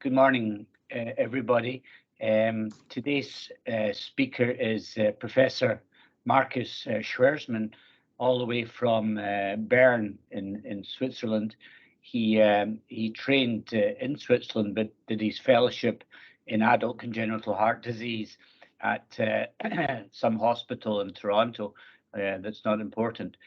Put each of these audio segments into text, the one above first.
Good morning, everybody. Today's speaker is Professor Markus Schwerzmann, all the way from Bern in Switzerland. He trained in Switzerland, but did his fellowship in adult congenital heart disease at some hospital in Toronto. That's not important.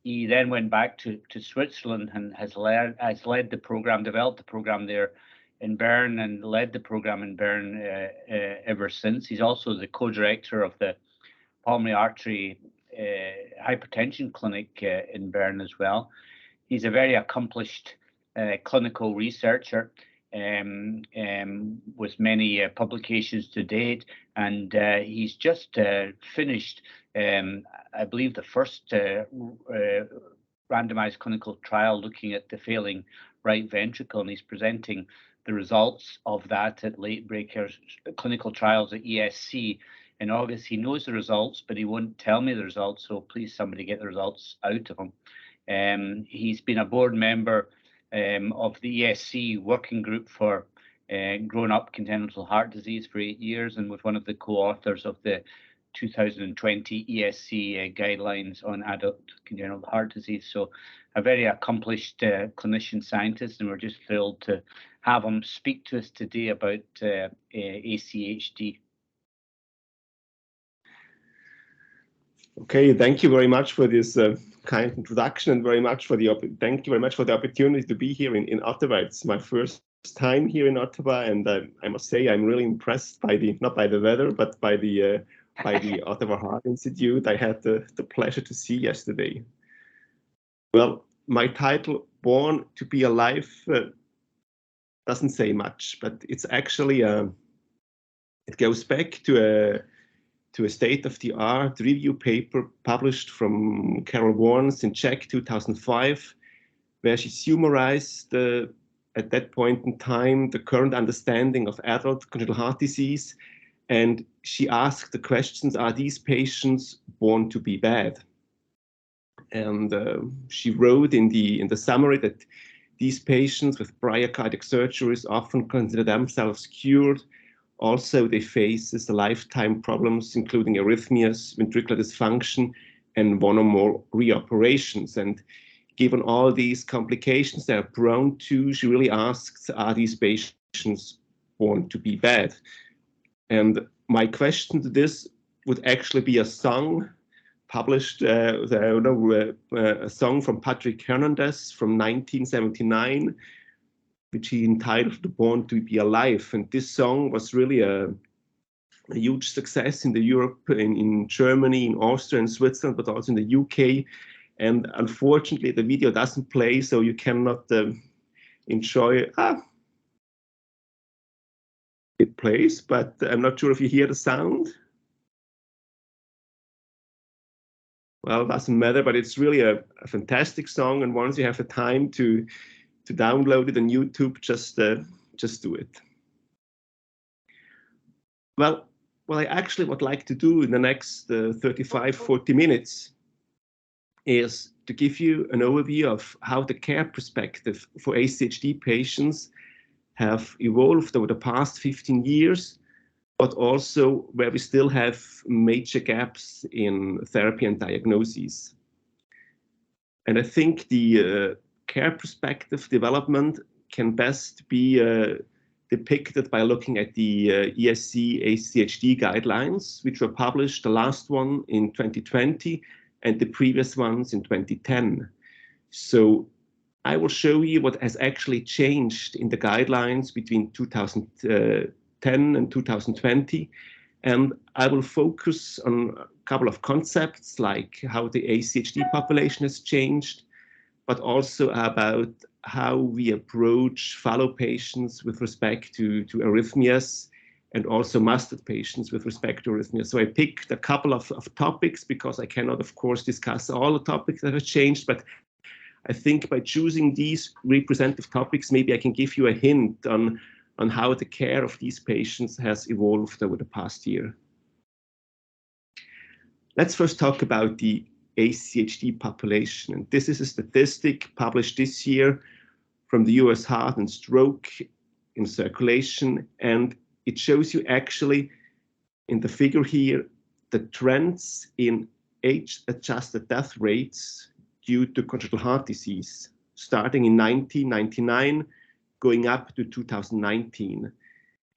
He then went back to Switzerland and has led the program, developed the program there in Bern, and led the program in Bern ever since. He's also the co-director of the pulmonary artery hypertension clinic in Bern as well. He's a very accomplished clinical researcher with many publications to date, and he's just finished, I believe, the first randomized clinical trial looking at the failing right ventricle, and he's presenting the results of that at late breakers clinical trials at ESC in August. He knows the results, but he won't tell me the results, so please somebody get the results out of him. He's been a board member of the ESC working group for grown-up congenital heart disease for 8 years, and was one of the co-authors of the 2020 ESC guidelines on adult congenital heart disease. So a very accomplished clinician scientist, and we're just thrilled to have him speak to us today about ACHD. Okay, thank you very much for this kind introduction, and thank you very much for the opportunity to be here in Ottawa. It's my first time here in Ottawa, and I must say I'm really impressed by not by the weather, but by the Ottawa Heart Institute I had the pleasure to see yesterday. Well, my title, Born to be Alive, doesn't say much, but it's actually it goes back to a state-of-the-art review paper published from Carol Warnes in Czech 2005, where she summarized at that point in time the current understanding of adult congenital heart disease, and she asked the questions: are these patients born to be bad? And she wrote in the summary that these patients with prior cardiac surgeries often consider themselves cured. Also, they face lifetime problems, including arrhythmias, ventricular dysfunction, and one or more reoperations. And given all these complications they are prone to, she really asks, are these patients born to be bad? And my question to this would actually be a song published, a song from Patrick Hernandez from 1979, which he entitled Born to be Alive. And this song was really a huge success in Europe, in Germany, in Austria, and Switzerland, but also in the UK. And unfortunately, the video doesn't play, so you cannot enjoy it plays, but I'm not sure if you hear the sound. Well, it doesn't matter, but it's really a fantastic song, and once you have the time to download it on YouTube, just do it. Well, what I actually would like to do in the next 35-40 minutes is to give you an overview of how the care perspective for ACHD patients have evolved over the past 15 years, but also where we still have major gaps in therapy and diagnosis. And I think the care perspective development can best be depicted by looking at the ESC ACHD guidelines, which were published, the last one in 2020 and the previous ones in 2010. So I will show you what has actually changed in the guidelines between 2010 and 2020. And I will focus on a couple of concepts, like how the ACHD population has changed, but also about how we approach fellow patients with respect to arrhythmias, and also mastered patients with respect to arrhythmias. So I picked a couple of topics because I cannot, of course, discuss all the topics that have changed, but I think by choosing these representative topics, maybe I can give you a hint on how the care of these patients has evolved over the past year. Let's first talk about the ACHD population. And this is a statistic published this year from the US Heart and Stroke in circulation, and it shows you actually in the figure here the trends in age-adjusted death rates due to congenital heart disease, starting in 1999, going up to 2019.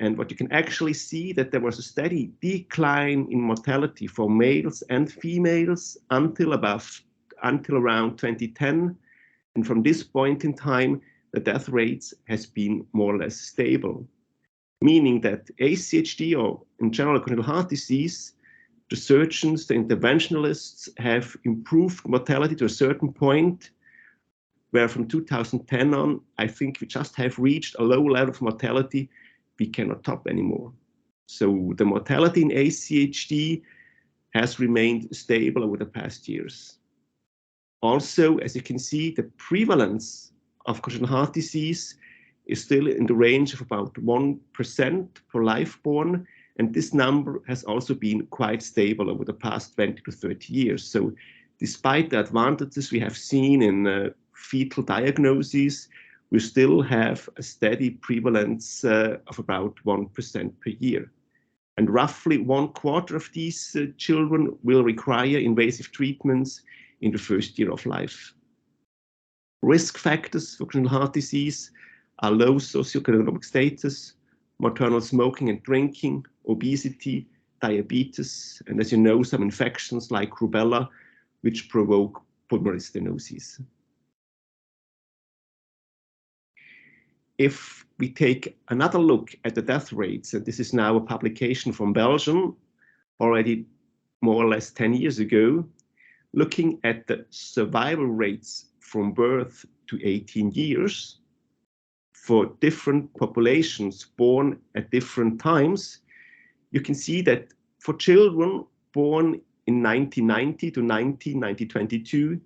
And what you can actually see that there was a steady decline in mortality for males and females until around 2010. And from this point in time, the death rates has been more or less stable, meaning that ACHD, or in general congenital heart disease, the surgeons, the interventionalists have improved mortality to a certain point, where from 2010 on, I think we just have reached a low level of mortality we cannot top anymore. So the mortality in ACHD has remained stable over the past years. Also, as you can see, the prevalence of congenital heart disease is still in the range of about 1% per life born, and this number has also been quite stable over the past 20 to 30 years. So despite the advantages we have seen in fetal diagnoses, we still have a steady prevalence of about 1% per year. And roughly 1/4 of these children will require invasive treatments in the first year of life. Risk factors for congenital heart disease are low socioeconomic status, maternal smoking and drinking, obesity, diabetes, and as you know, some infections like rubella, which provoke pulmonary stenosis. If we take another look at the death rates, and this is now a publication from Belgium, already more or less 10 years ago, looking at the survival rates from birth to 18 years for different populations born at different times, you can see that for children born in 1990 to 2022,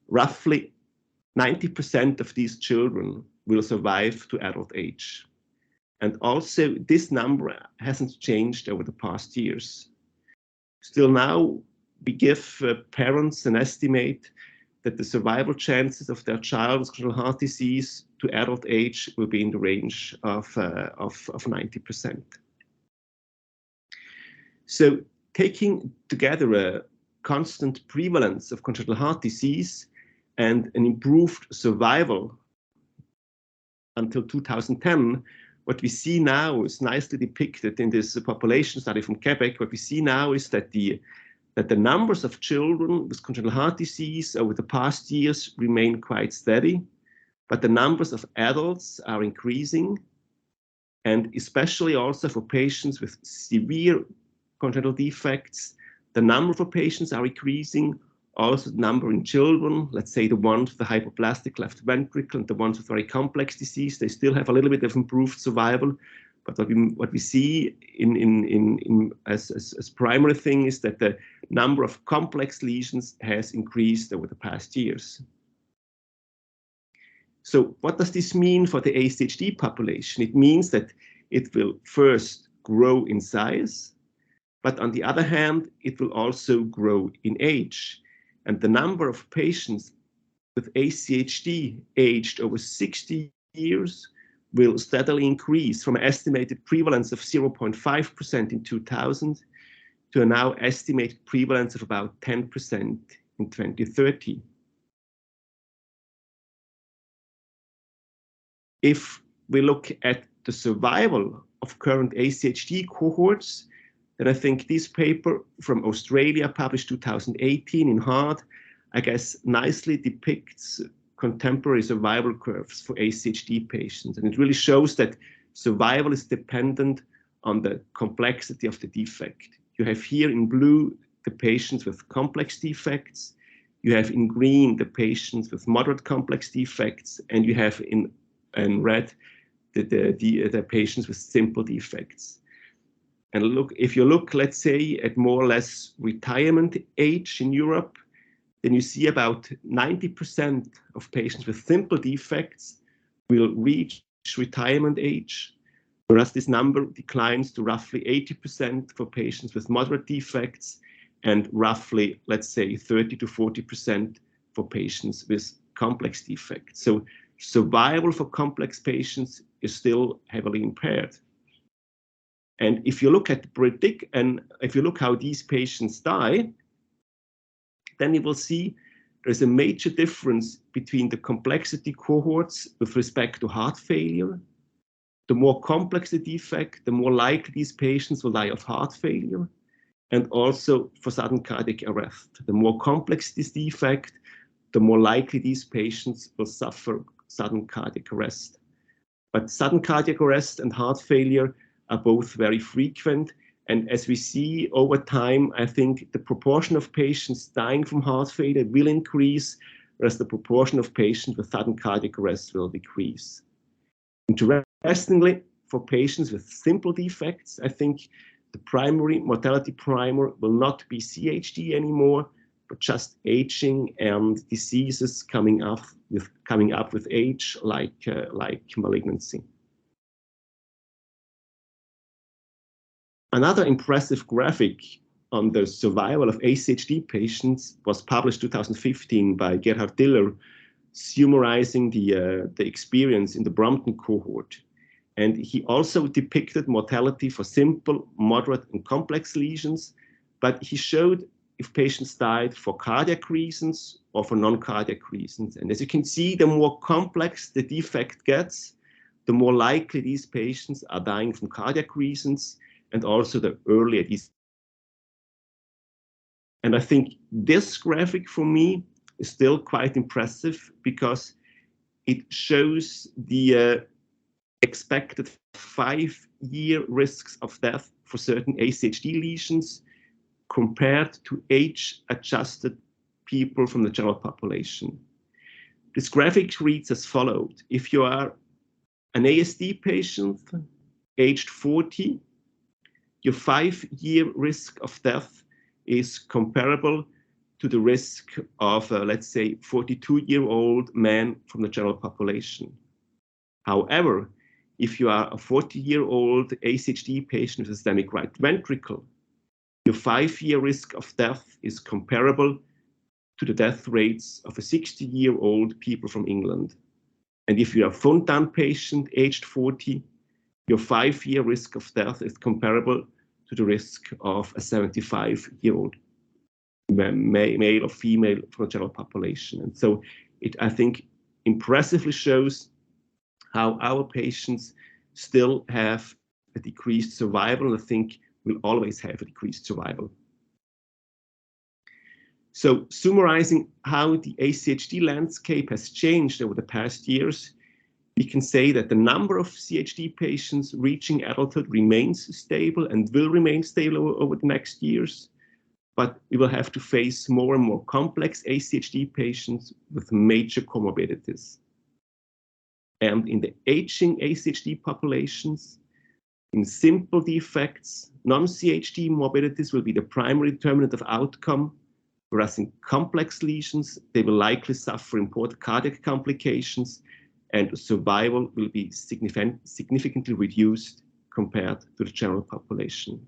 roughly 90% of these children will survive to adult age. And also this number hasn't changed over the past years. Still now, we give parents an estimate that the survival chances of their child with congenital heart disease to adult age will be in the range of 90%. So taking together a constant prevalence of congenital heart disease and an improved survival until 2010, what we see now is nicely depicted in this population study from Quebec. What we see now is that the numbers of children with congenital heart disease over the past years remain quite steady, but the numbers of adults are increasing, and especially also for patients with severe congenital defects, the number of patients are increasing. Also, the number in children, let's say the ones with the hypoplastic left ventricle and the ones with very complex disease, they still have a little bit of improved survival. But what we see as primary thing is that the number of complex lesions has increased over the past years. So what does this mean for the ACHD population? It means that it will first grow in size, but on the other hand, it will also grow in age. And the number of patients with ACHD aged over 60 years will steadily increase from an estimated prevalence of 0.5% in 2000 to a now estimated prevalence of about 10% in 2030. If we look at the survival of current ACHD cohorts, then I think this paper from Australia, published 2018 in Heart, I guess nicely depicts contemporary survival curves for ACHD patients. And it really shows that survival is dependent on the complexity of the defect. You have here in blue the patients with complex defects, you have in green the patients with moderate complex defects, and you have in red the patients with simple defects. And look, if you look, let's say, at more or less retirement age in Europe, then you see about 90% of patients with simple defects will reach retirement age, whereas this number declines to roughly 80% for patients with moderate defects and roughly, let's say, 30 to 40% for patients with complex defects. So survival for complex patients is still heavily impaired. And if you look at if you look how these patients die, then you will see there's a major difference between the complexity cohorts with respect to heart failure. The more complex the defect, the more likely these patients will die of heart failure, and also for sudden cardiac arrest. The more complex this defect, the more likely these patients will suffer sudden cardiac arrest. But sudden cardiac arrest and heart failure are both very frequent. And as we see over time, I think the proportion of patients dying from heart failure will increase, whereas the proportion of patients with sudden cardiac arrest will decrease. Interestingly, for patients with simple defects, I think the primary mortality primer will not be CHD anymore, but just aging and diseases coming up with age, like malignancy. Another impressive graphic on the survival of ACHD patients was published 2015 by Gerhard Diller, summarizing the experience in the Brompton cohort. And he also depicted mortality for simple, moderate, and complex lesions, but he showed if patients died for cardiac reasons or for non-cardiac reasons. And as you can see, the more complex the defect gets, the more likely these patients are dying from cardiac reasons, and also the earlier these. And I think this graphic for me is still quite impressive because it shows the expected 5-year risks of death for certain ACHD lesions compared to age-adjusted people from the general population. This graphic reads as follows. If you are an ASD patient, aged 40, your 5-year risk of death is comparable to the risk of, let's say, 42-year-old man from the general population. However, if you are a 40-year-old ACHD patient with systemic right ventricle, your 5-year risk of death is comparable to the death rates of a 60-year-old people from England. And if you are a Fontan patient aged 40, your 5-year risk of death is comparable to the risk of a 75-year-old male or female from the general population. And so it, I think, impressively shows how our patients still have a decreased survival, and I think will always have a decreased survival. So summarizing how the ACHD landscape has changed over the past years, we can say that the number of CHD patients reaching adulthood remains stable and will remain stable over the next years, but we will have to face more and more complex ACHD patients with major comorbidities. And in the aging ACHD populations, in simple defects, non-CHD morbidities will be the primary determinant of outcome, whereas in complex lesions, they will likely suffer important cardiac complications, and survival will be significantly reduced compared to the general population.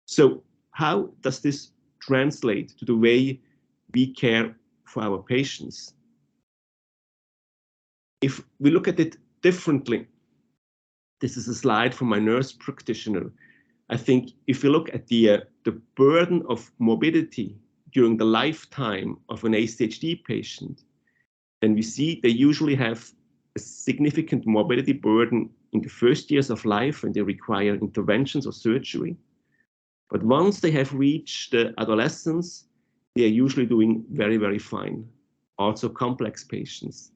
So how does this translate to the way we care for our patients? If we look at it differently, this is a slide from my nurse practitioner. I think if you look at the burden of morbidity during the lifetime of an ACHD patient, then we see they usually have a significant morbidity burden in the first years of life when they require interventions or surgery. But once they have reached adolescence, they are usually doing very, very fine. Also complex patients.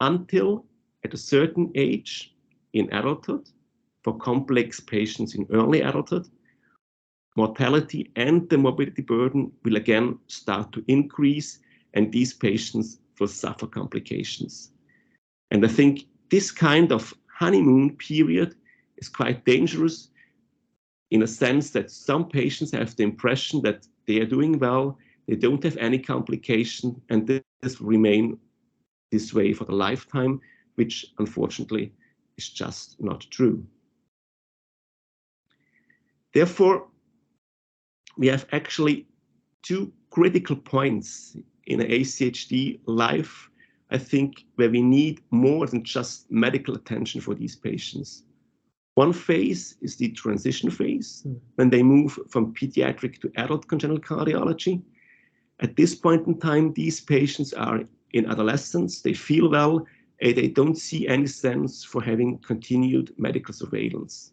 Until at a certain age in adulthood, for complex patients in early adulthood, mortality and the morbidity burden will again start to increase, and these patients will suffer complications. And I think this kind of honeymoon period is quite dangerous in a sense that some patients have the impression that they are doing well, they don't have any complication, and this will remain this way for the lifetime, which unfortunately is just not true. Therefore, we have actually two critical points in an ACHD life I think, where we need more than just medical attention for these patients. One phase is the transition phase, when they move from pediatric to adult congenital cardiology. At this point in time, these patients are in adolescence, they feel well, and they don't see any sense for having continued medical surveillance.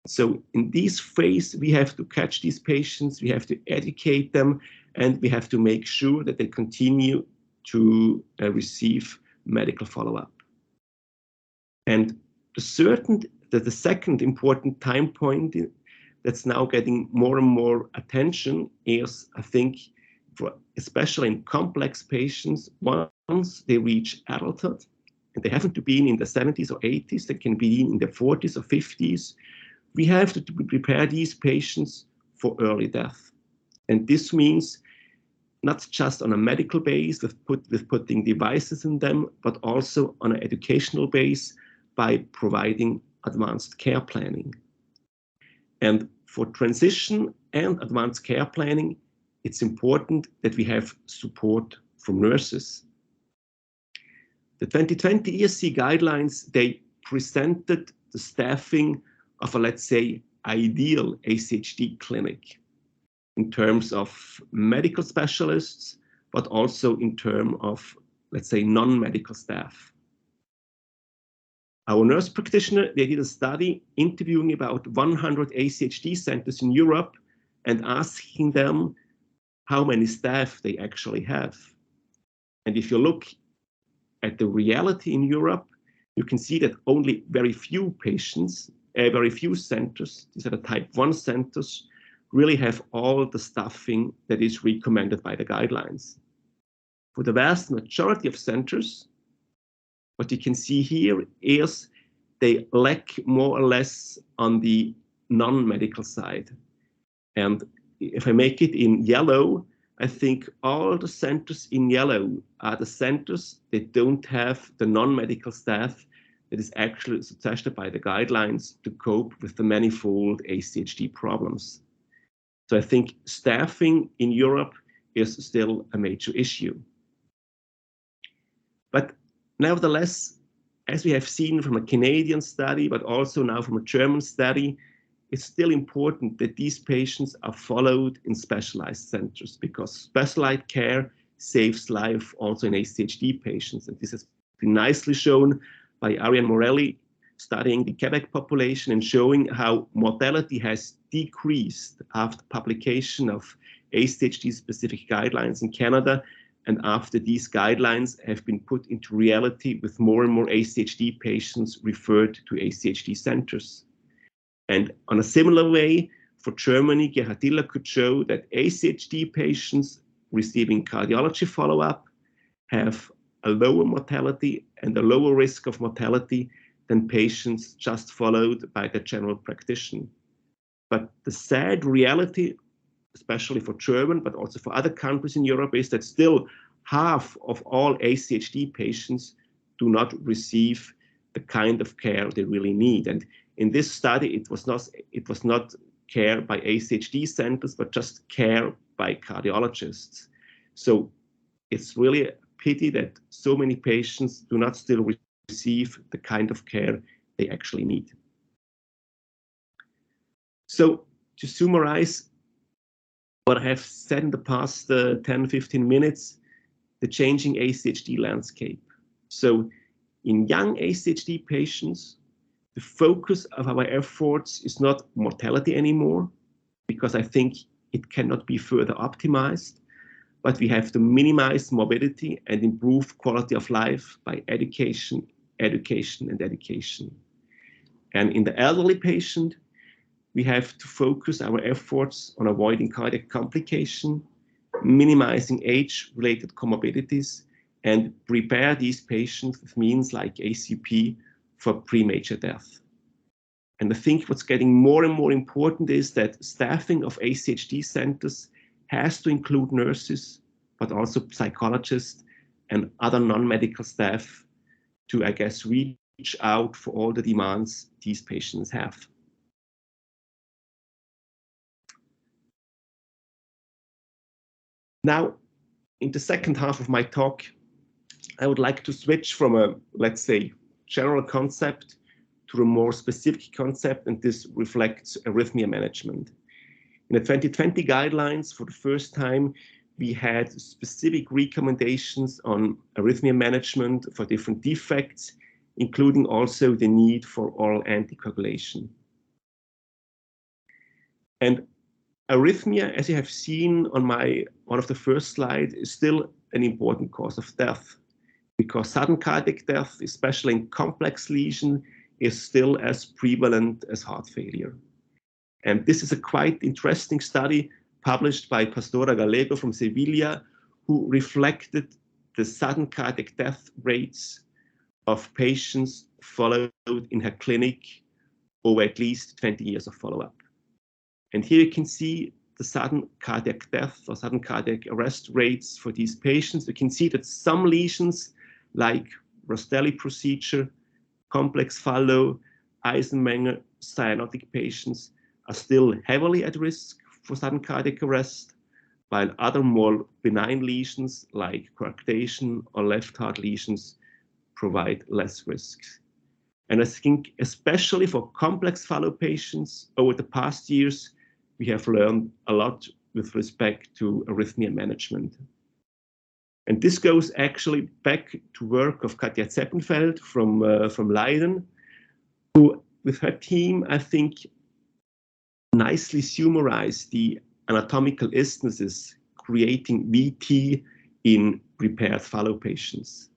So in this phase, we have to catch these patients, we have to educate them, and we have to make sure that they continue to receive medical follow-up. And the second important time point that's now getting more and more attention is, I think, especially in complex patients, once they reach adulthood, and they haven't to be in the 70s or 80s, they can be in their 40s or 50s, we have to prepare these patients for early death. And this means not just on a medical base with putting devices in them, but also on an educational base by providing advanced care planning. And for transition and advanced care planning, it's important that we have support from nurses. The 2020 ESC guidelines, they presented the staffing of a, let's say, ideal ACHD clinic in terms of medical specialists, but also in terms of, let's say, non-medical staff. Our nurse practitioner, they did a study interviewing about 100 ACHD centers in Europe and asking them how many staff they actually have. And if you look at the reality in Europe, you can see that only very few patients, very few centers, these are the type 1 centers, really have all the staffing that is recommended by the guidelines. For the vast majority of centers, what you can see here is they lack more or less on the non-medical side. And if I make it in yellow, I think all the centers in yellow are the centers that don't have the non-medical staff that is actually suggested by the guidelines to cope with the manifold ACHD problems. So I think staffing in Europe is still a major issue. But nevertheless, as we have seen from a Canadian study, but also now from a German study, it's still important that these patients are followed in specialized centers, because specialized care saves life also in ACHD patients. And this has been nicely shown by Ariane Morelli, studying the Quebec population and showing how mortality has decreased after publication of ACHD-specific guidelines in Canada, and after these guidelines have been put into reality with more and more ACHD patients referred to ACHD centers. And on a similar way, for Germany, Gerhard Diller could show that ACHD patients receiving cardiology follow-up have a lower mortality and a lower risk of mortality than patients just followed by the general practitioner. But the sad reality, especially for Germany, but also for other countries in Europe, is that still half of all ACHD patients do not receive the kind of care they really need. And in this study, it was not care by ACHD centers, but just care by cardiologists. So it's really a pity that so many patients do not still receive the kind of care they actually need. So to summarize what I have said in the past 10-15 minutes, the changing ACHD landscape. So in young ACHD patients, the focus of our efforts is not mortality anymore, because I think it cannot be further optimized, but we have to minimize morbidity and improve quality of life by education, education, and education. And in the elderly patient, we have to focus our efforts on avoiding cardiac complication, minimizing age-related comorbidities, and prepare these patients with means like ACP for premature death. And I think what's getting more and more important is that staffing of ACHD centers has to include nurses, but also psychologists and other non-medical staff to, I guess, reach out for all the demands these patients have. Now, in the second half of my talk, I would like to switch from a, let's say, general concept to a more specific concept, and this reflects arrhythmia management. In the 2020 guidelines, for the first time, we had specific recommendations on arrhythmia management for different defects, including also the need for oral anticoagulation. And arrhythmia, as you have seen on one of the first slides, is still an important cause of death, because sudden cardiac death, especially in complex lesion, is still as prevalent as heart failure. And this is a quite interesting study published by Pastora Gallego from Sevilla, who reflected the sudden cardiac death rates of patients followed in her clinic over at least 20 years of follow-up. And here you can see the sudden cardiac death or sudden cardiac arrest rates for these patients. You can see that some lesions like Rostelli procedure, complex fallow, Eisenmenger, cyanotic patients are still heavily at risk for sudden cardiac arrest, while other more benign lesions like coarctation or left heart lesions provide less risks. And I think especially for complex fallow patients over the past years, we have learned a lot with respect to arrhythmia management. And this goes actually back to work of Katja Zeppenfeld from Leiden, who with her team, I think, nicely summarized the anatomical isthmuses creating VT in repaired fallow patients.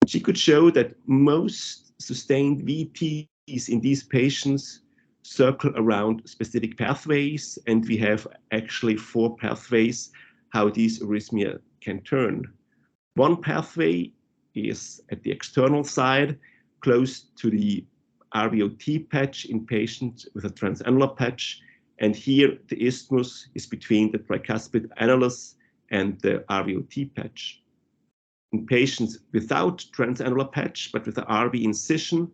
She could show that most sustained VTs in these patients circle around specific pathways, and we have actually 4 pathways how these arrhythmia can turn. One pathway is at the external side, close to the RVOT patch in patients with a transannular patch, and here the isthmus is between the tricuspid annulus and the RVOT patch. In patients without transannular patch, but with the RV incision,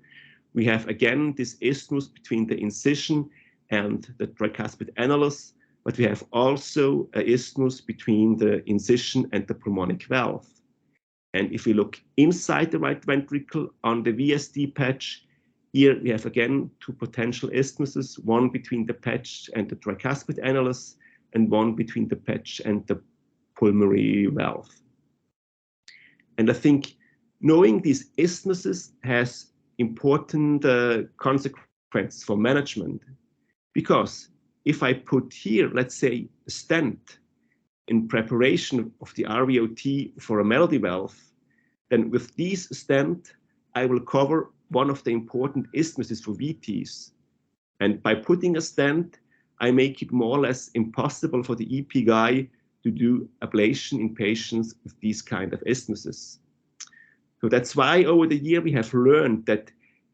we have again this isthmus between the incision and the tricuspid annulus, but we have also an isthmus between the incision and the pulmonic valve. And if we look inside the right ventricle on the VSD patch, here we have again 2 potential isthmuses, one between the patch and the tricuspid annulus, and one between the patch and the pulmonary valve. And I think knowing these isthmuses has important consequences for management, because if I put here, let's say, a stent in preparation of the RVOT for a melody valve, then with these stent, I will cover one of the important isthmuses for VTs. And by putting a stent, I make it more or less impossible for the EP guy to do ablation in patients with these kind of isthmuses. So that's why over the year we have learned that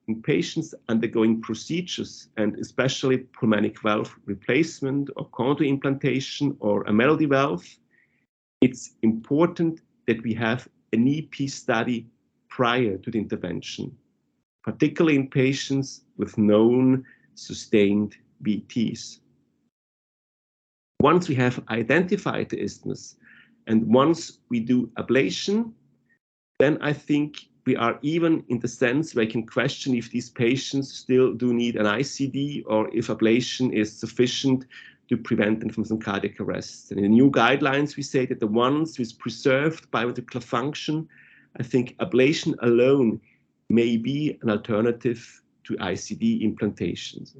in patients undergoing procedures, and especially pulmonic valve replacement or contour implantation or a melody valve, it's important that we have an EP study prior to the intervention, particularly in patients with known sustained VTs. Once we have identified the isthmus and once we do ablation, then I think we are even in the sense where I can question if these patients still do need an ICD or if ablation is sufficient to prevent them from some cardiac arrest. And in the new guidelines, we say that the ones with preserved biventricular function, I think ablation alone may be an alternative to ICD implantations.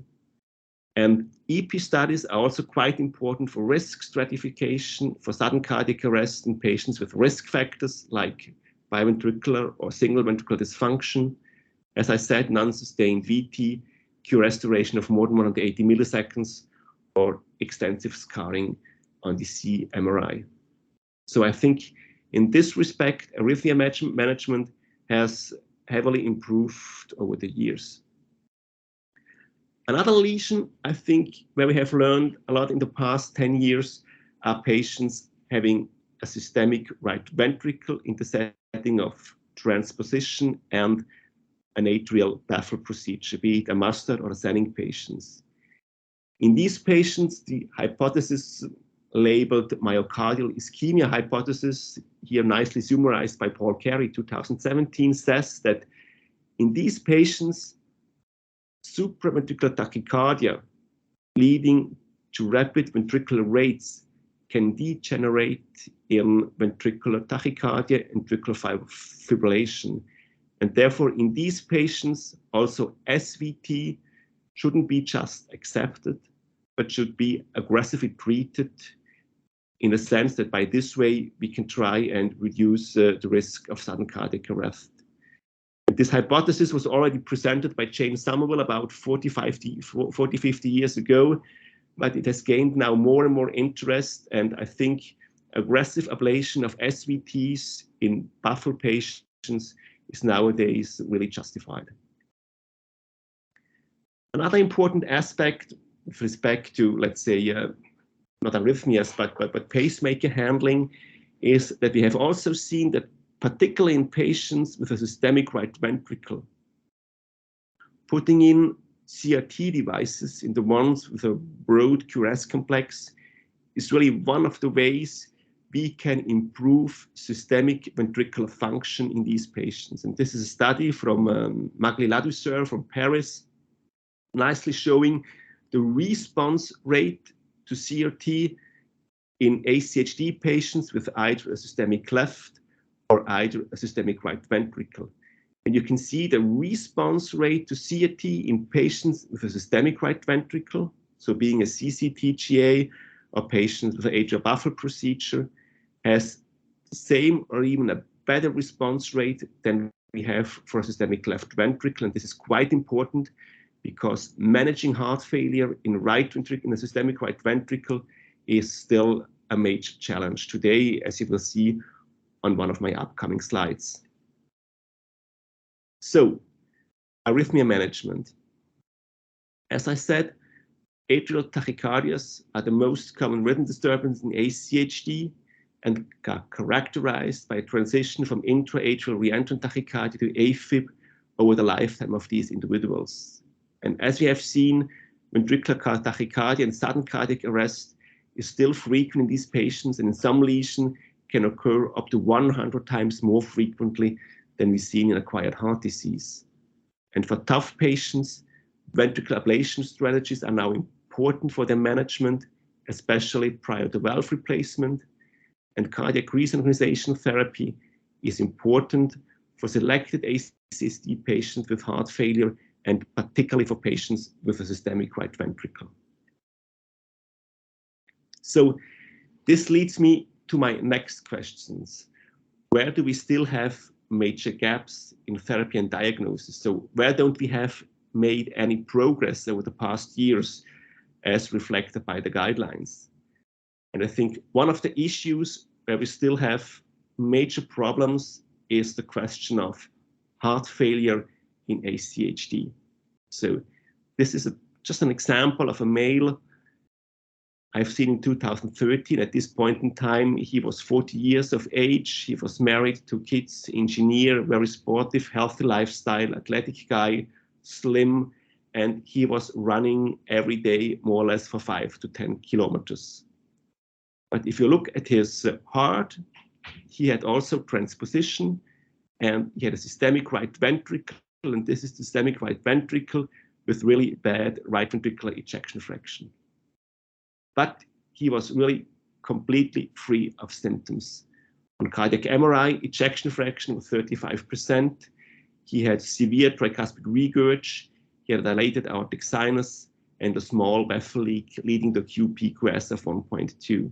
And EP studies are also quite important for risk stratification for sudden cardiac arrest in patients with risk factors like biventricular or single ventricular dysfunction. As I said, non-sustained VT, Q restoration of more than 180 milliseconds, or extensive scarring on the CMRI. So I think in this respect, arrhythmia management has heavily improved over the years. Another lesion, I think, where we have learned a lot in the past 10 years are patients having a systemic right ventricle in the setting of transposition and an atrial baffle procedure, be it a mustard or a Senning patients. In these patients, the hypothesis labeled myocardial ischemia hypothesis, here nicely summarized by Paul Carey, 2017, says that in these patients, supraventricular tachycardia leading to rapid ventricular rates can degenerate in ventricular tachycardia and ventricular fibrillation. And therefore, in these patients, also SVT shouldn't be just accepted, but should be aggressively treated in a sense that by this way, we can try and reduce the risk of sudden cardiac arrest. And this hypothesis was already presented by James Somerville about 40, 50 years ago, but it has gained now more and more interest. And I think aggressive ablation of SVTs in buffer patients is nowadays really justified. Another important aspect with respect to, let's say, not arrhythmias, but pacemaker handling, is that we have also seen that particularly in patients with a systemic right ventricle, putting in CRT devices in the ones with a broad QRS complex is really one of the ways we can improve systemic ventricular function in these patients. And this is a study from Magli-Ladouceur from Paris, nicely showing the response rate to CRT in ACHD patients with either a systemic left or either a systemic right ventricle. And you can see the response rate to CRT in patients with a systemic right ventricle, so being a CCTGA or patients with an atrial buffer procedure, has the same or even a better response rate than we have for a systemic left ventricle. And this is quite important because managing heart failure in right ventricle, in a systemic right ventricle, is still a major challenge today, as you will see on one of my upcoming slides. So, arrhythmia management. As I said, atrial tachycardias are the most common rhythm disturbance in ACHD and are characterized by a transition from intra-atrial reentrant tachycardia to AFib over the lifetime of these individuals. And as we have seen, ventricular tachycardia and sudden cardiac arrest is still frequent in these patients, and in some lesions can occur up to 100 times more frequently than we see in acquired heart disease. And for tough patients, ventricular ablation strategies are now important for their management, especially prior to valve replacement. And cardiac resynchronization therapy is important for selected ACHD patients with heart failure, and particularly for patients with a systemic right ventricle. So this leads me to my next questions. Where do we still have major gaps in therapy and diagnosis? So where don't we have made any progress over the past years as reflected by the guidelines? And I think one of the issues where we still have major problems is the question of heart failure in ACHD. So this is just an example of a male I've seen in 2013. At this point in time, he was 40 years of age. He was married, 2 kids, engineer, very sportive, healthy lifestyle, athletic guy, slim, and he was running every day more or less for 5 to 10 kilometers. But if you look at his heart, he had also transposition, and he had a systemic right ventricle, and this is the systemic right ventricle with really bad right ventricular ejection fraction. But he was really completely free of symptoms. On cardiac MRI, ejection fraction was 35%. He had severe tricuspid regurg. He had a dilated aortic sinus and a small vessel leak leading to QPQS of 1.2.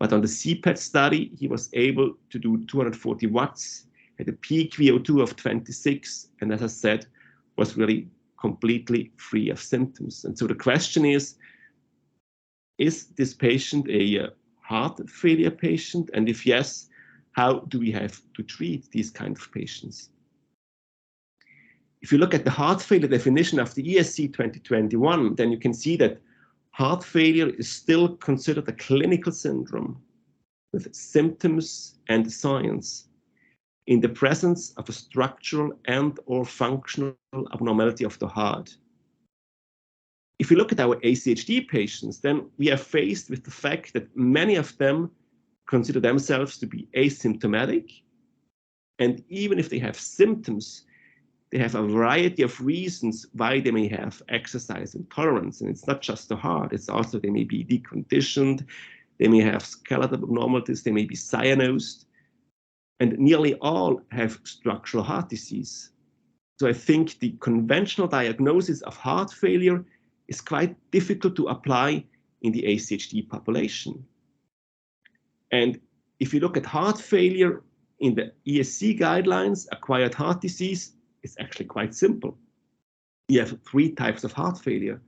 But on the CPET study, he was able to do 240 watts, had a peak VO2 of 26, and as I said, was really completely free of symptoms. And so the question is this patient a heart failure patient? And if yes, how do we have to treat these kind of patients? If you look at the heart failure definition of the ESC 2021, then you can see that heart failure is still considered a clinical syndrome with symptoms and signs in the presence of a structural and/or functional abnormality of the heart. If we look at our ACHD patients, then we are faced with the fact that many of them consider themselves to be asymptomatic. And even if they have symptoms, they have a variety of reasons why they may have exercise intolerance. And it's not just the heart, it's also they may be deconditioned, they may have skeletal abnormalities, they may be cyanosed, and nearly all have structural heart disease. So I think the conventional diagnosis of heart failure is quite difficult to apply in the ACHD population. And if you look at heart failure in the ESC guidelines, acquired heart disease, it's actually quite simple. You have 3 types of heart failure.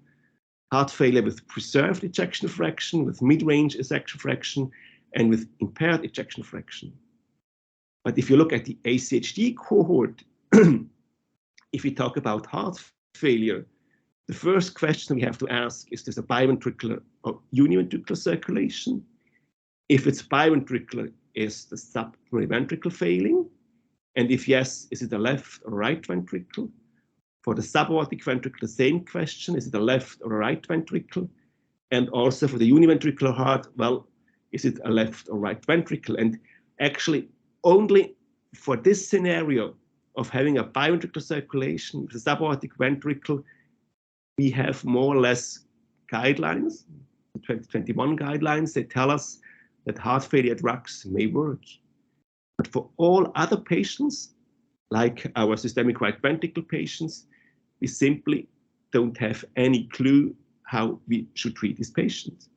Heart failure with preserved ejection fraction, with mid-range ejection fraction, and with impaired ejection fraction. But if you look at the ACHD cohort, if we talk about heart failure, the first question we have to ask is this a biventricular or univentricular circulation? If it's biventricular, is the subventricle failing? And if yes, is it the left or right ventricle? For the subaortic ventricle, the same question, is it the left or right ventricle? And also for the univentricular heart, well, is it a left or right ventricle? And actually, only for this scenario of having a biventricular circulation with the subaortic ventricle, we have more or less guidelines, 2021 guidelines, they tell us that heart failure drugs may work. But for all other patients, like our systemic right ventricle patients, we simply don't have any clue how we should treat these patients.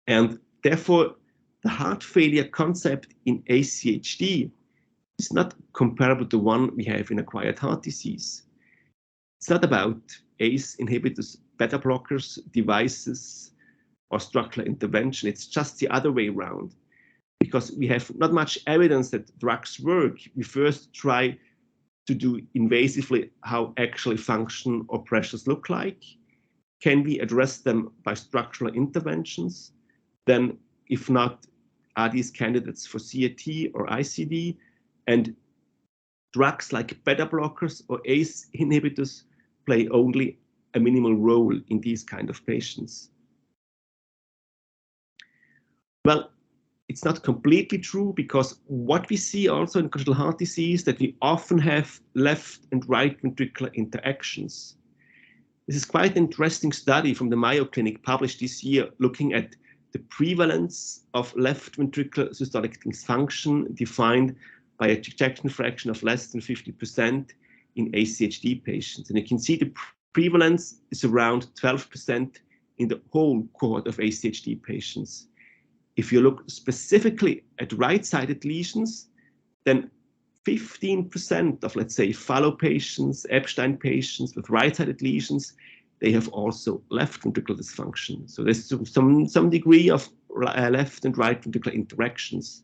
And therefore, the heart failure concept in ACHD is not comparable to one we have in acquired heart disease. It's not about ACE inhibitors, beta blockers, devices, or structural intervention. It's just the other way around. Because we have not much evidence that drugs work, we first try to do invasively how actually function or pressures look like. Can we address them by structural interventions? Then, if not, are these candidates for CAT or ICD? And drugs like beta blockers or ACE inhibitors play only a minimal role in these kind of patients. Well, it's not completely true, because what we see also in congenital heart disease that we often have left and right ventricular interactions. This is quite an interesting study from the Mayo Clinic published this year, looking at the prevalence of left ventricular systolic dysfunction defined by an ejection fraction of less than 50% in ACHD patients. And you can see the prevalence is around 12% in the whole cohort of ACHD patients. If you look specifically at right-sided lesions, then 15% of, let's say, fallow patients, Epstein patients with right-sided lesions, they have also left ventricular dysfunction. So there's some degree of left and right ventricular interactions.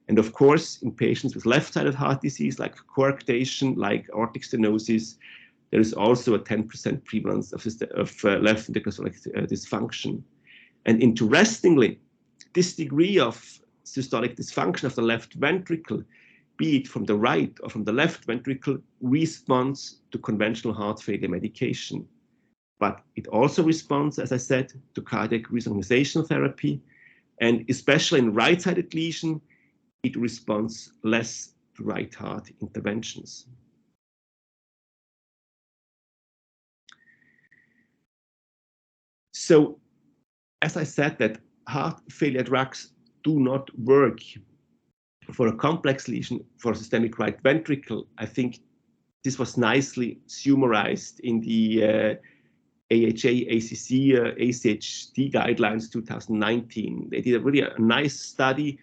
And of course, in patients with left-sided heart disease, like coarctation, like aortic stenosis, there is also a 10% prevalence of left ventricular dysfunction. And interestingly, this degree of systolic dysfunction of the left ventricle, be it from the right or from the left ventricle, responds to conventional heart failure medication. But it also responds, as I said, to cardiac reorganization therapy. And especially in right-sided lesion, it responds less to right heart interventions. So, as I said, that heart failure drugs do not work for a complex lesion for systemic right ventricle. I think this was nicely summarized in the AHA ACC ACHD guidelines 2019. They did a nice study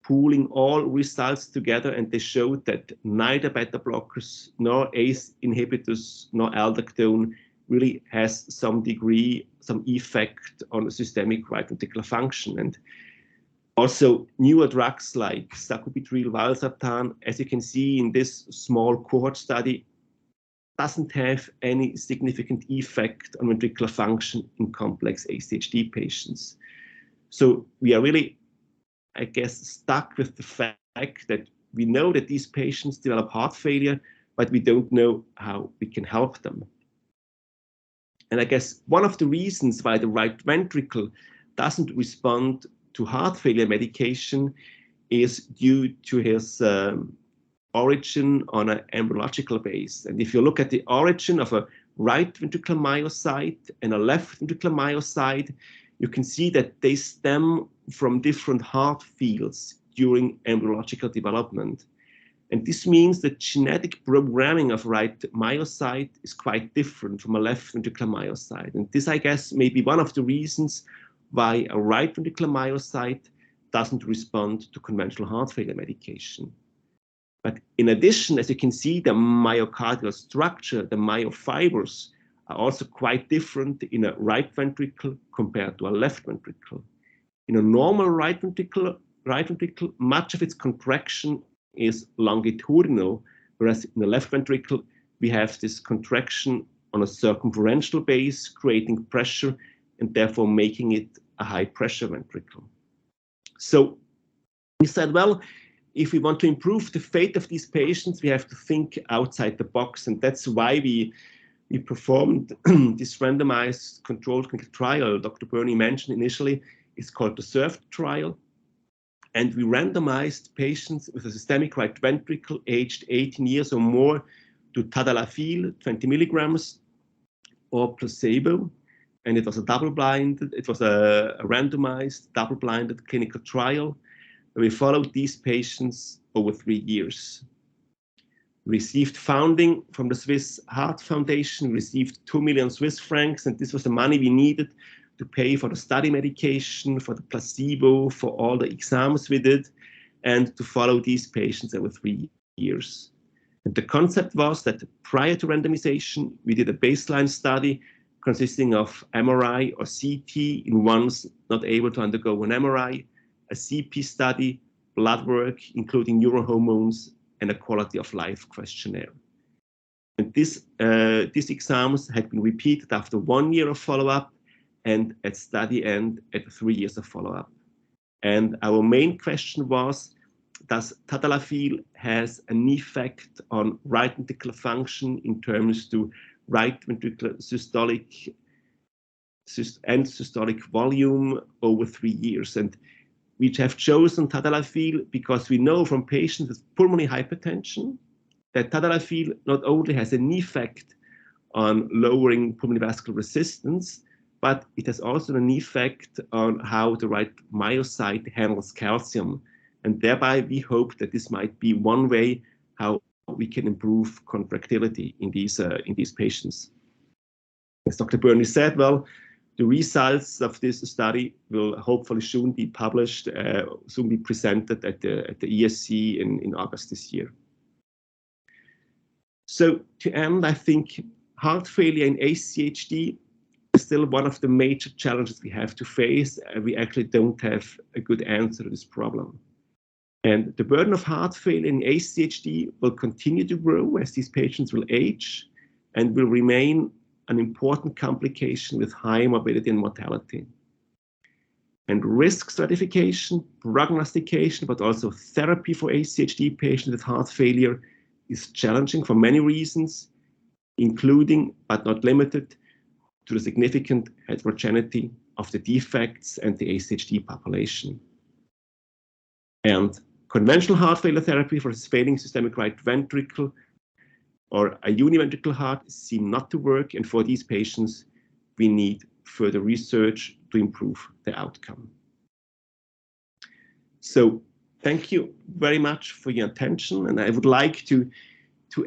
pooling all results together, and they showed that neither beta blockers nor ACE inhibitors nor aldactone really has some degree, some effect on systemic right ventricular function. And also newer drugs like Sacubitril, Valsartan, as you can see in this small cohort study, doesn't have any significant effect on ventricular function in complex ACHD patients. So we are really, I guess, stuck with the fact that we know that these patients develop heart failure, but we don't know how we can help them. And I guess one of the reasons why the right ventricle doesn't respond to heart failure medication is due to his origin on an embryological base. And if you look at the origin of a right ventricular myocyte and a left ventricular myocyte, you can see that they stem from different heart fields during embryological development. And this means that genetic programming of right myocyte is quite different from a left ventricular myocyte. And this, I guess, may be one of the reasons why a right ventricular myocyte doesn't respond to conventional heart failure medication. But in addition, as you can see, the myocardial structure, the myofibers, are also quite different in a right ventricle compared to a left ventricle. In a normal right ventricle, much of its contraction is longitudinal, whereas in the left ventricle, we have this contraction on a circumferential base, creating pressure and therefore making it a high pressure ventricle. So we said, well, if we want to improve the fate of these patients, we have to think outside the box. And that's why we performed this randomized controlled clinical trial Dr. Burney mentioned initially. It's called the SURF trial. And we randomized patients with a systemic right ventricle aged 18 years or more to tadalafil, 20 milligrams, or placebo. And it was a randomized, double-blinded clinical trial. We followed these patients over 3 years. We received funding from the Swiss Heart Foundation, received 2 million Swiss francs, and this was the money we needed to pay for the study medication, for the placebo, for all the exams we did, and to follow these patients over 3 years. And the concept was that prior to randomization, we did a baseline study consisting of MRI or CT in ones not able to undergo an MRI, a CP study, blood work, including neurohormones, and a quality of life questionnaire. And these exams had been repeated after 1 year of follow-up and at study end at 3 years of follow-up. And our main question was, does tadalafil has an effect on right ventricular function in terms to right ventricular systolic volume over 3 years? And we have chosen tadalafil because we know from patients with pulmonary hypertension that tadalafil not only has an effect on lowering pulmonary vascular resistance, but it has also an effect on how the right myocyte handles calcium. And thereby we hope that this might be one way how we can improve contractility in these patients. As Dr. Burney said, well, the results of this study will hopefully soon be published, soon be presented at the ESC in August this year. So to end, I think heart failure in ACHD is still one of the major challenges we have to face. We actually don't have a good answer to this problem. And the burden of heart failure in ACHD will continue to grow as these patients will age and will remain an important complication with high morbidity and mortality. And risk stratification, prognostication, but also therapy for ACHD patients with heart failure is challenging for many reasons, including, but not limited, to the significant heterogeneity of the defects and the ACHD population. And conventional heart failure therapy for failing systemic right ventricle or a univentricular heart seem not to work, and for these patients, we need further research to improve the outcome. So thank you very much for your attention, and I would like to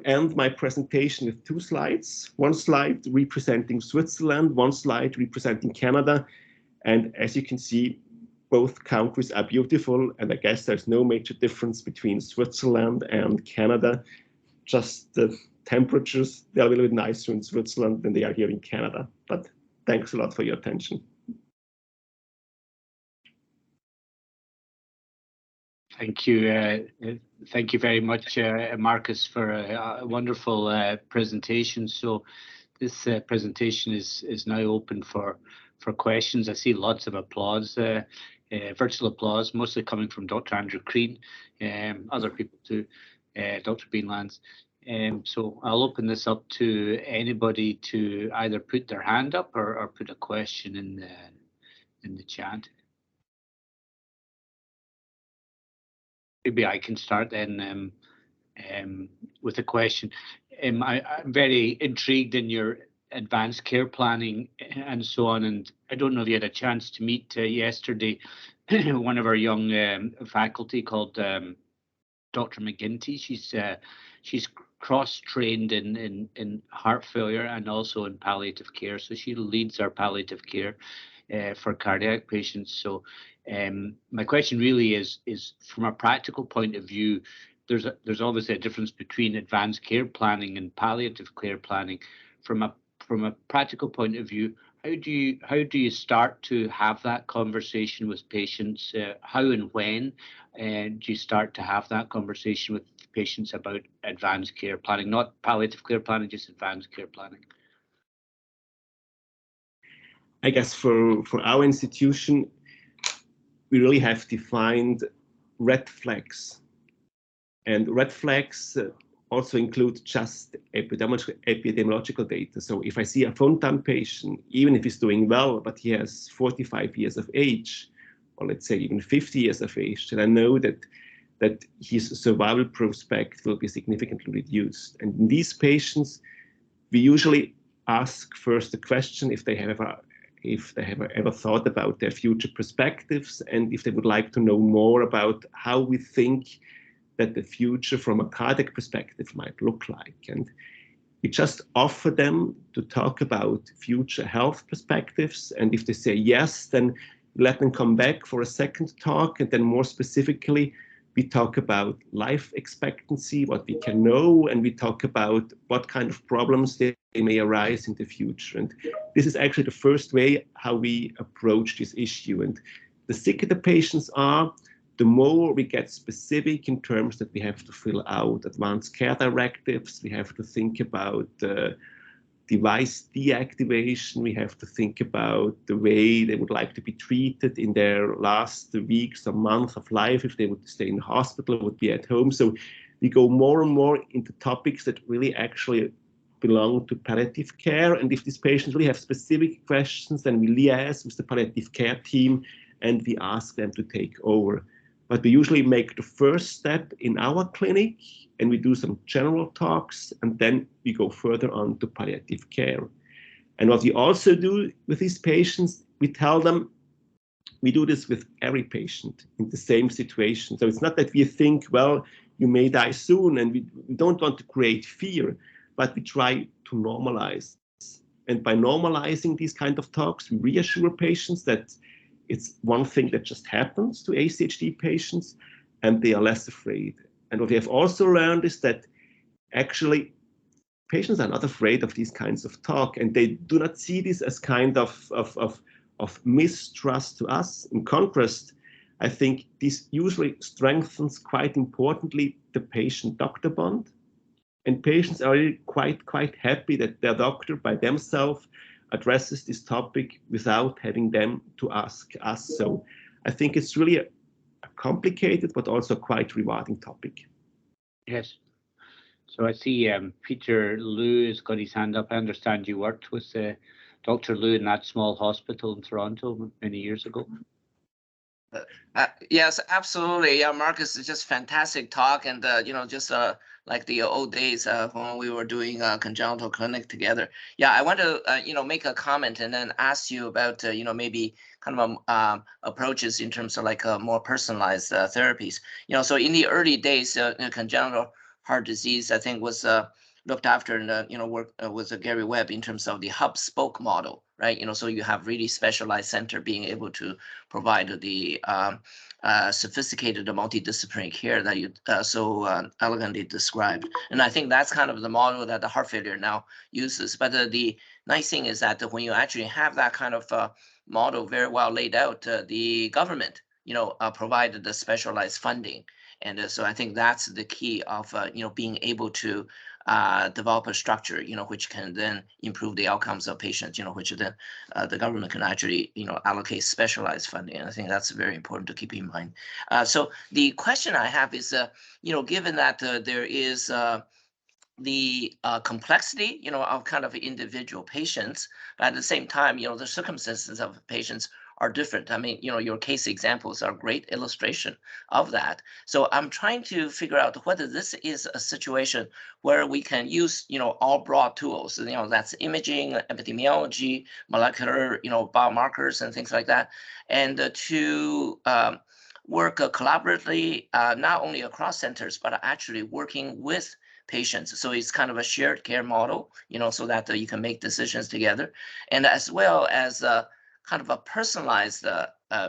end my presentation with 2 slides. One slide representing Switzerland, one slide representing Canada, and as you can see, both countries are beautiful, and I guess there's no major difference between Switzerland and Canada, just the temperatures, they're a little bit nicer in Switzerland than they are here in Canada. But thanks a lot for your attention. Thank you. Thank you very much, Markus, for a wonderful presentation. So this presentation is now open for questions. I see lots of applause, virtual applause, mostly coming from Dr. Andrew Crean, other people too, Dr. Beanlands. So I'll open this up to anybody to either put their hand up or put a question in the chat. Maybe I can start then with a question. I'm very intrigued in your advanced care planning and so on, and I don't know if you had a chance to meet yesterday one of our young faculty called Dr. McGinty. She's cross-trained in heart failure and also in palliative care, so she leads our palliative care for cardiac patients. So my question really is from a practical point of view, there's obviously a difference between advanced care planning and palliative care planning. From a practical point of view, how do you start to have that conversation with patients? How and when do you start to have that conversation with patients about advanced care planning, not palliative care planning, just advanced care planning? I guess for our institution, we really have defined red flags. And red flags also include just epidemiological data. So if I see a full-time patient, even if he's doing well, but he has 45 years of age, or let's say even 50 years of age, then I know that his survival prospect will be significantly reduced. And in these patients, we usually ask first the question if they have ever thought about their future perspectives and if they would like to know more about how we think that the future from a cardiac perspective might look like. And we just offer them to talk about future health perspectives. And if they say yes, then let them come back for a second talk. And then more specifically, we talk about life expectancy, what we can know, and we talk about what kind of problems they may arise in the future. And this is actually the first way how we approach this issue. And the sicker the patients are, the more we get specific in terms that we have to fill out advanced care directives, we have to think about device deactivation, we have to think about the way they would like to be treated in their last weeks or months of life, if they would stay in the hospital, would be at home. So we go more and more into topics that really actually belong to palliative care. And if these patients really have specific questions, then we liaise with the palliative care team and we ask them to take over. But we usually make the first step in our clinic and we do some general talks and then we go further on to palliative care. And what we also do with these patients, we tell them, we do this with every patient in the same situation. So it's not that we think, well, you may die soon, and we don't want to create fear, but we try to normalize. And by normalizing these kind of talks, we reassure patients that it's one thing that just happens to ACHD patients, and they are less afraid. And what we have also learned is that actually patients are not afraid of these kinds of talk, and they do not see this as kind of mistrust to us. In contrast, I think this usually strengthens quite importantly the patient-doctor bond. And patients are really quite happy that their doctor by themselves addresses this topic without having them to ask us. So I think it's really a complicated but also quite rewarding topic. Yes. So I see Peter Liu has got his hand up. I understand you worked with Dr. Liu in that small hospital in Toronto many years ago. Yes, absolutely. Yeah, Markus, it's just fantastic talk, and just like the old days when we were doing a congenital clinic together. Yeah, I want to make a comment and then ask you about maybe kind of approaches in terms of like more personalized therapies. So in the early days, congenital heart disease, I think, was looked after in work with Gary Webb in terms of the hub spoke model, right? So you have really specialized center being able to provide the sophisticated multidisciplinary care that you so elegantly described. And I think that's kind of the model that the heart failure now uses. But the nice thing is that when you actually have that kind of model very well laid out, the government, provided the specialized funding. And so I think that's the key of being able to develop a structure, which can then improve the outcomes of patients, which then the government can actually, allocate specialized funding. And I think that's very important to keep in mind. So the question I have is, given that there is the complexity, of kind of individual patients, but at the same time, the circumstances of patients are different. I mean, your case examples are a great illustration of that. So I'm trying to figure out whether this is a situation where we can use, all broad tools, that's imaging, epidemiology, molecular, biomarkers and things like that, and to work collaboratively, not only across centers, but actually working with patients. So it's kind of a shared care model, so that you can make decisions together, and as well as kind of a personalized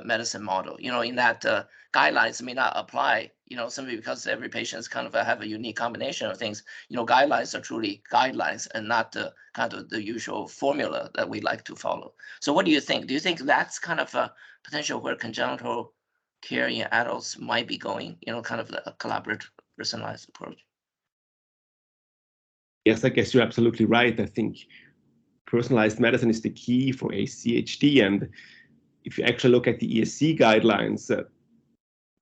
medicine model, in that guidelines may not apply, simply because every patient's kind of have a unique combination of things. Guidelines are truly guidelines and not kind of the usual formula that we like to follow. So what do you think? Do you think that's kind of a potential where congenital care in adults might be going, kind of a collaborative, personalized approach? Yes, I guess you're absolutely right. I think personalized medicine is the key for ACHD. And if you actually look at the ESC guidelines,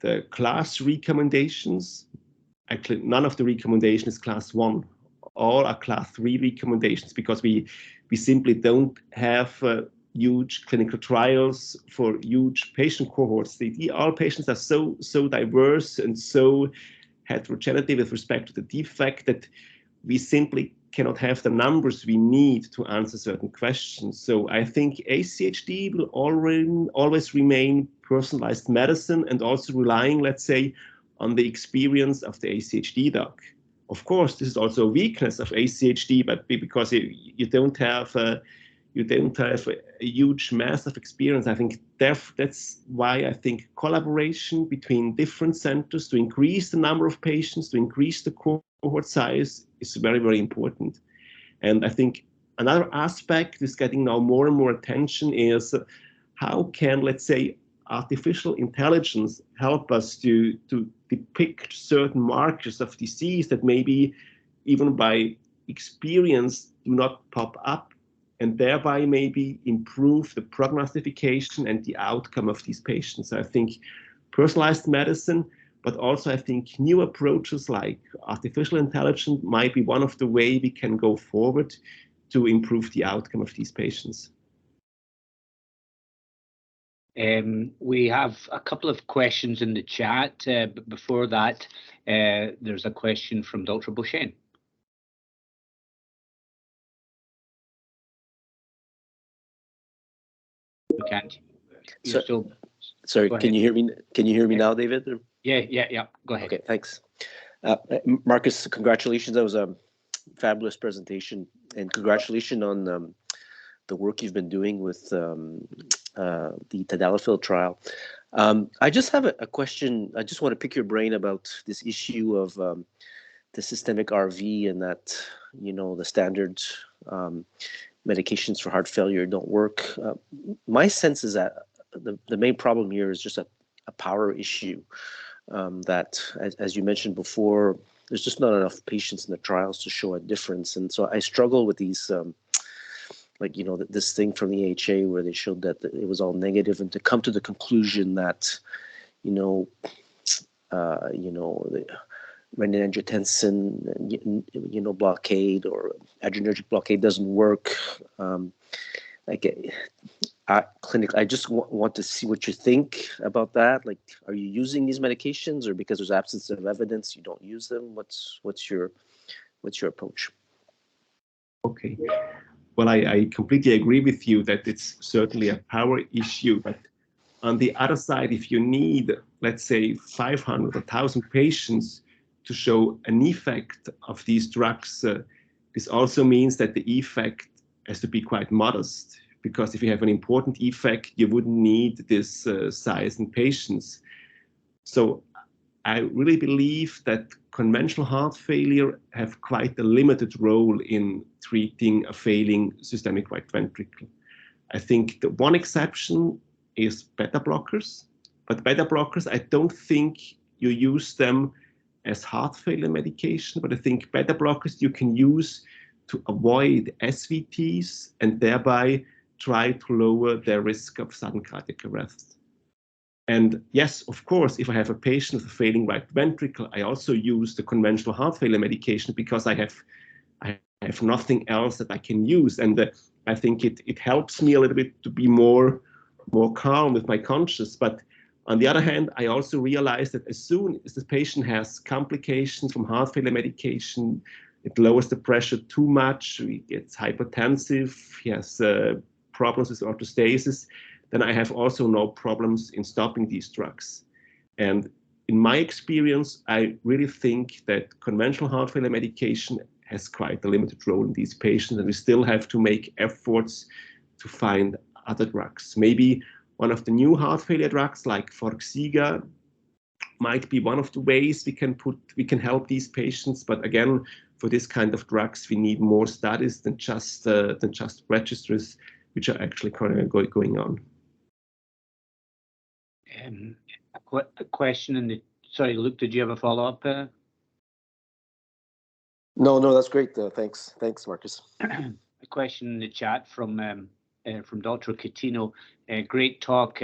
the class recommendations, actually none of the recommendation is class 1. All are class 3 recommendations, because we simply don't have huge clinical trials for huge patient cohorts. All patients are so diverse and so heterogeneous with respect to the defect that we simply cannot have the numbers we need to answer certain questions. So I think ACHD will always remain personalized medicine, and also relying, let's say, on the experience of the ACHD doc. Of course, this is also a weakness of ACHD, but because you don't have a huge mass of experience, I think that's why I think collaboration between different centers to increase the number of patients, to increase the cohort size is very, very important. And I think another aspect is getting now more and more attention is how can, let's say, artificial intelligence help us to depict certain markers of disease that maybe even by experience do not pop up, and thereby maybe improve the prognostication and the outcome of these patients. I think personalized medicine, but also I think new approaches like artificial intelligence might be one of the way we can go forward to improve the outcome of these patients. We have a couple of questions in the chat, but before that, there's a question from Dr. Beauchesne. You can't. Sorry, can you hear me? Can you hear me now, David? Yeah. Go ahead. Okay, thanks. Markus, congratulations. That was a fabulous presentation, and congratulations on the work you've been doing with the tadalafil trial. I just have a question. I just want to pick your brain about this issue of the systemic RV, and that, the standard medications for heart failure don't work. My sense is that the main problem here is just a power issue, that, as you mentioned before, there's just not enough patients in the trials to show a difference. And so I struggle with these, this thing from the AHA where they showed that it was all negative, and to come to the conclusion that, the renin-angiotensin, blockade or adrenergic blockade doesn't work. Clinic, I just want to see what you think about that. Like, are you using these medications, or because there's absence of evidence you don't use them? What's your approach? Okay. Well, I completely agree with you that it's certainly a power issue. But on the other side, if you need, let's say, 500 or 1,000 patients to show an effect of these drugs, this also means that the effect has to be quite modest. Because if you have an important effect, you wouldn't need this size in patients. So I really believe that conventional heart failure have quite a limited role in treating a failing systemic right ventricle. I think the one exception is beta blockers, but beta blockers, I don't think you use them as heart failure medication, but I think beta blockers you can use to avoid SVTs and thereby try to lower their risk of sudden cardiac arrest. And yes, of course, if I have a patient with a failing right ventricle, I also use the conventional heart failure medication because I have nothing else that I can use. And I think it helps me a little bit to be more calm with my conscience. But on the other hand, I also realize that as soon as the patient has complications from heart failure medication, it lowers the pressure too much, he gets hypertensive, he has problems with orthostasis, then I have also no problems in stopping these drugs. And in my experience, I really think that conventional heart failure medication has quite a limited role in these patients, and we still have to make efforts to find other drugs. Maybe one of the new heart failure drugs like Forxiga might be one of the ways we can help these patients. But again, for this kind of drugs, we need more studies than just registries, which are actually going on. A question in the, sorry, Luke, did you have a follow-up? No, that's great. Thanks, Markus. A question in the chat from Dr. Catino. Great talk.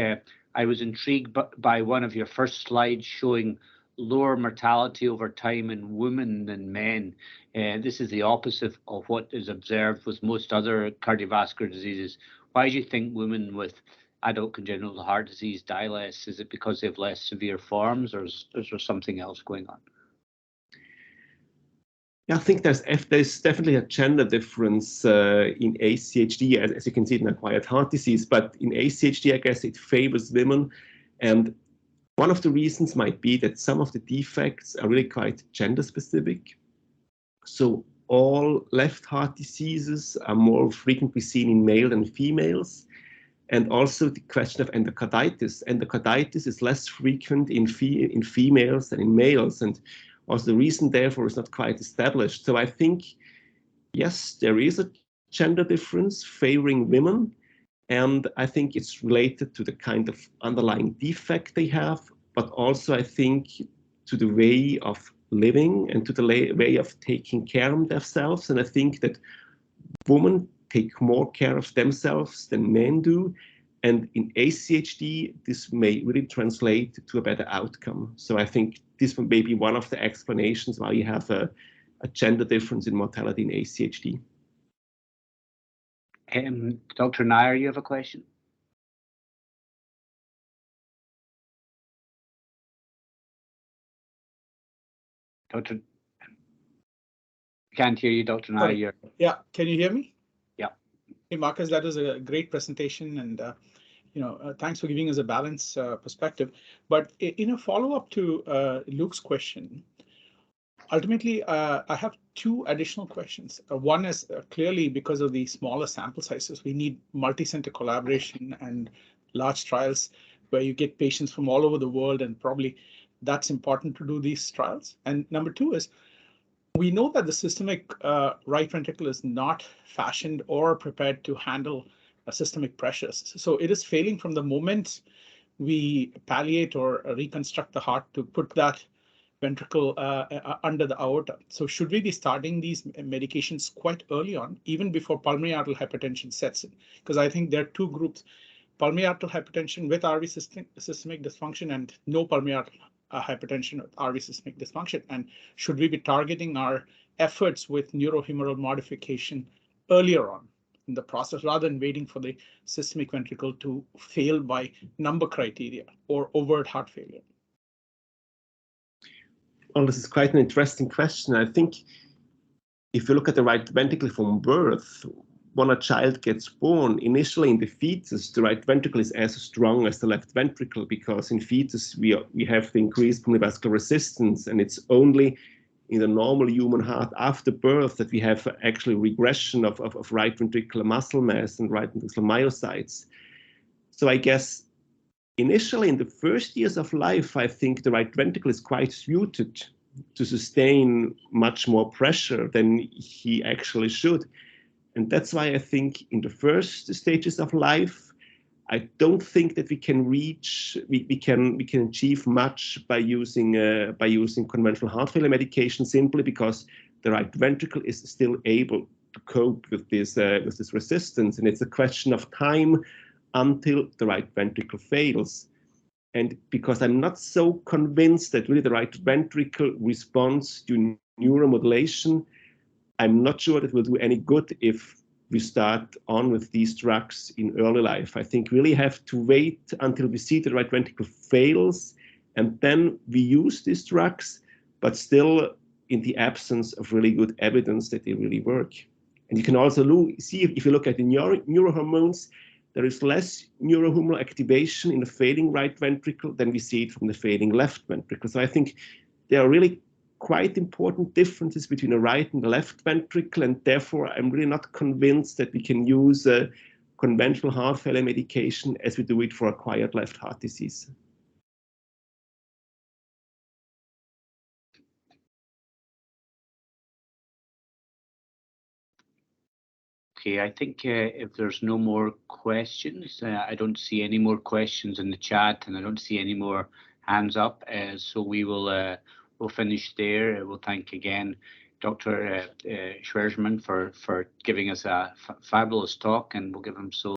I was intrigued by one of your first slides showing lower mortality over time in women than men. This is the opposite of what is observed with most other cardiovascular diseases. Why do you think women with adult congenital heart disease die less? Is it because they have less severe forms, or is there something else going on? Yeah, I think there's definitely a gender difference in ACHD, as you can see in acquired heart disease. But in ACHD, I guess it favors women. And one of the reasons might be that some of the defects are really quite gender specific. So all left heart diseases are more frequently seen in male than females. And also the question of endocarditis. Endocarditis is less frequent in females than in males. And also the reason, therefore, is not quite established. So I think, yes, there is a gender difference favoring women. And I think it's related to the kind of underlying defect they have, but also I think to the way of living and to the way of taking care of themselves. And I think that women take more care of themselves than men do. And in ACHD, this may really translate to a better outcome. So I think this may be one of the explanations why you have a gender difference in mortality in ACHD. Dr. Nair, you have a question? Dr. Can't hear you, Dr. Nair. Yeah, can you hear me? Yeah. Hey, Markus, that was a great presentation, and thanks for giving us a balanced perspective. But in a follow-up to Luke's question, ultimately, I have two additional questions. One is clearly because of the smaller sample sizes, we need multi-center collaboration and large trials where you get patients from all over the world, and probably that's important to do these trials. And number two is, we know that the systemic right ventricle is not fashioned or prepared to handle systemic pressures. So it is failing from the moment we palliate or reconstruct the heart to put that ventricle under the aorta. So should we be starting these medications quite early on, even before pulmonary arterial hypertension sets in? Because I think there are two groups: pulmonary arterial hypertension with RV systemic dysfunction and no pulmonary arterial hypertension with RV systemic dysfunction. And should we be targeting our efforts with neurohumoral modification earlier on in the process, rather than waiting for the systemic ventricle to fail by number criteria or overt heart failure? Well, this is quite an interesting question. I think if you look at the right ventricle from birth, when a child gets born, initially in the fetus, the right ventricle is as strong as the left ventricle, because in fetus we have the increased pulmonary vascular resistance, and it's only in the normal human heart after birth that we have actually regression of right ventricular muscle mass and right ventricular myocytes. So I guess initially in the first years of life, I think the right ventricle is quite suited to sustain much more pressure than he actually should. And that's why I think in the first stages of life, I don't think that we can achieve much by using conventional heart failure medication, simply because the right ventricle is still able to cope with this resistance, and it's a question of time until the right ventricle fails. And because I'm not so convinced that really the right ventricle responds to neuromodulation, I'm not sure that will do any good if we start on with these drugs in early life. I think we really have to wait until we see the right ventricle fails, and then we use these drugs, but still in the absence of really good evidence that they really work. And you can also see, if you look at the neurohormones, there is less neurohumoral activation in the failing right ventricle than we see it from the failing left ventricle. So I think there are really quite important differences between the right and the left ventricle, and therefore I'm really not convinced that we can use a conventional heart failure medication as we do it for acquired left heart disease. Okay, I think if there's no more questions, I don't see any more questions in the chat, and I don't see any more hands up. So we will we'll finish there. We'll thank again Dr. Schwerzmann for giving us a fabulous talk, and we'll give him so